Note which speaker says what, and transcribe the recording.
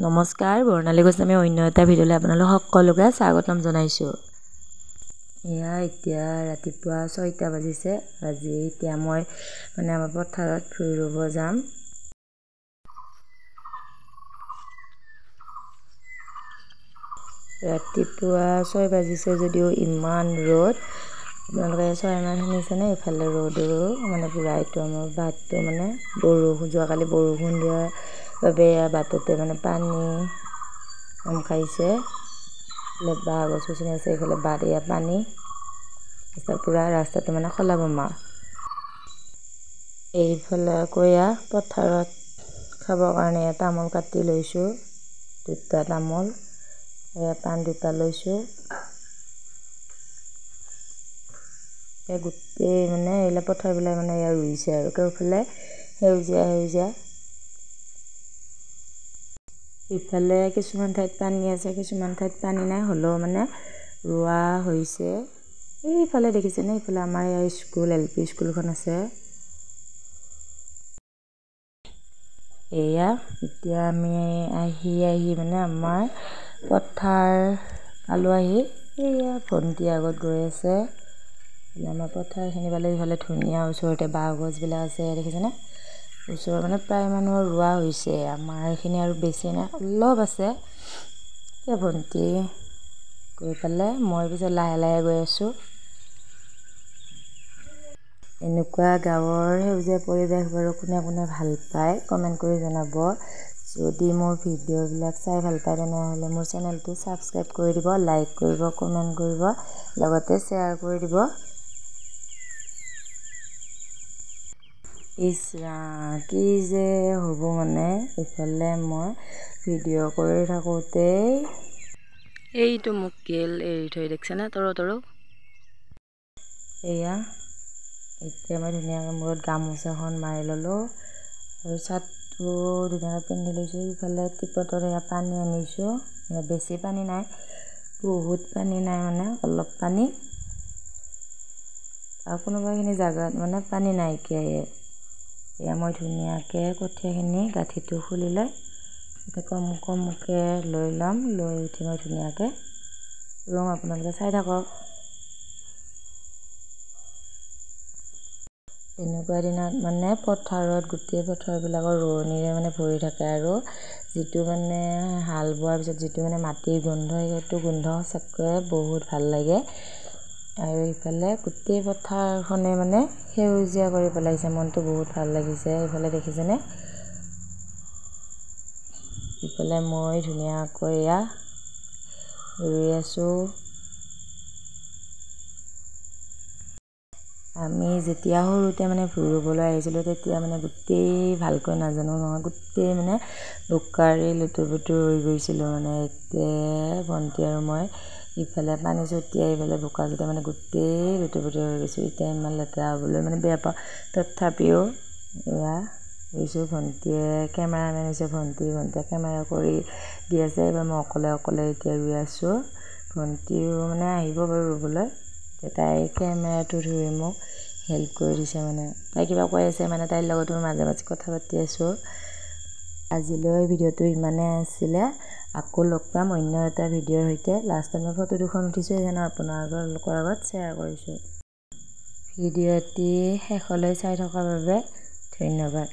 Speaker 1: নমস্কাৰ, বৰ্ণালী গোস্বামী অন্য এটা ভিডিঅ'লৈ আপোনালোক সকলোকে স্বাগতম জনাইছোঁ। এতিয়া ৰাতিপুৱা 6টা বাজিছে। আজি এতিয়া মই আমাৰ পথাৰত ভুই ৰুব যাম। ৰাতিপুৱা 6 বাজিছে যদিও ইমান ৰ'দ। আপোনালোকে 6 মান শুনিছেনে? ইফালে ৰ'দৰো পুৰা এইটো আমাৰ বাটটো যোৱাকালি বৰষুণ দিয়াৰ বাবে বাটতে পানী খাইছে। বাঁহ গছ গছনি আছে, এইফালে বাট পানী পুৰা ৰাস্তাটো খলাবমা। এইফালে আকৌ পথাৰত খাবৰ কাৰণে তামোল কাটি লৈছোঁ, 2টা তামোল, পাণ 2টা লৈছোঁ। গোটেই এইবিলাক পথাৰবিলাক ৰুইছে আৰু কেউফালে সেউজীয়া সেউজীয়া। ইফালে কিছুমান ঠাইত পানী আছে, কিছুমান ঠাইত পানী নাই, হ'লেও ৰোৱা হৈছে। এইফালে দেখিছেনে? এইফালে আমাৰ স্কুল, LP স্কুলখন আছে। এতিয়া আমি আহি আমাৰ পথাৰ পালোঁ। ভণ্টি আগত গৈ আছে। আমাৰ পথাৰখিনি পালে ইফালে ধুনীয়া, ওচৰতে বাঁহ গছবিলাক আছে, দেখিছেনে? ওচৰৰ প্ৰায় মানুহৰ ৰোৱা হৈছে। আমাৰ এইখিনি আৰু বেছি নাই, অলপ আছে। ভণ্টি গৈ পালে, মই পিছত লাহে লাহে গৈ আছোঁ। এনেকুৱা গাঁৱৰ সেউজীয়া পৰিৱেশ বাৰু কোনে কোনে ভাল পায় কমেণ্ট কৰি জনাব। যদি মোৰ ভিডিঅ'বিলাক চাই ভাল পায় তেনেহ'লে মোৰ চেনেলটো ছাবস্ক্ৰাইব কৰি দিব, লাইক কৰিব, কমেণ্ট কৰিব, লগতে শ্বেয়াৰ কৰি দিব। কি যে হ'ব ইফালে মই ভিডিঅ' কৰি থাকোঁতেই এইটো মোক গেল এৰি থৈ দেখিছেনে? তৰো এতিয়া মই ধুনীয়াকৈ মূৰত গামোচাখন মাৰি ল'লোঁ আৰু চাৰ্টটো ধুনীয়াকৈ পিন্ধি লৈছোঁ। ইফালে টিপটত পানী আনিছোঁ। বেছি পানী নাই, বহুত পানী নাই, অলপ পানী। আৰু কোনোবাখিনি জেগাত পানী নাইকিয়াই। মই ধুনীয়াকৈ কঠীয়াখিনি গাঁঠিটো খুলি লৈ কম কমকৈ লৈ ল'ম, লৈ উঠি মই ধুনীয়াকৈ ৰুম। আপোনালোকে চাই থাকক। এনেকুৱা দিনত পথাৰত গোটেই পথাৰবিলাকৰ ৰোৱনীৰে ভৰি থাকে আৰু যিটো হাল বোৱাৰ পিছত যিটো মাটিৰ গোন্ধ, সেইটো গোন্ধ সঁচাকৈ বহুত ভাল লাগে। আৰু ইফালে গোটেই পথাৰখনে সেউজীয়া কৰি পেলাইছে, মনটো বহুত ভাল লাগিছে। ইফালে দেখিছেনে? ইফালে মই ধুনীয়াকৈ ৰুই আছোঁ। আমি যেতিয়া সৰুতে ভুই ৰুবলৈ আহিছিলোঁ, তেতিয়া গোটেই ভালকৈ নাজানো নহয়, গোটেই বোকাৰে লুতুৰ পুতুৰ হৈ গৈছিলোঁ। এতিয়া ভণ্টি আৰু মই ইফালে পানী ছটিয়াই ইফালে বোকা যেতিয়া গোটেই লুতুৰ পুতুৰ হৈ গৈছোঁ। এতিয়া ইমান লেতেৰা হ'বলৈ বেয়া পাওঁ, তথাপিও গৈছোঁ। ভণ্টিয়ে কেমেৰামেন হৈছে, ভণ্টিয়ে কেমেৰা কৰি দি আছে। এইবাৰ মই অকলে এতিয়া ৰুই আছোঁ। ভণ্টিও আহিব বাৰু ৰুবলৈ। তাই কেমেৰাটো ধৰি মোক হেল্প কৰি দিছে। তাই কিবা কৈ আছে, তাইৰ লগতো মাজে মাজে কথা পাতি আছোঁ। আজিলৈ ভিডিঅ'টো ইমানেই আছিলে। আকৌ লগ পাম অন্য এটা ভিডিঅ'ৰ সৈতে। লাষ্টত মই ফটো দুখন উঠিছোঁ, সেইকাৰণে আপোনালোকৰ আগত শ্বেয়াৰ কৰিছোঁ। ভিডিঅ'টি শেষলৈ চাই থকাৰ বাবে ধন্যবাদ।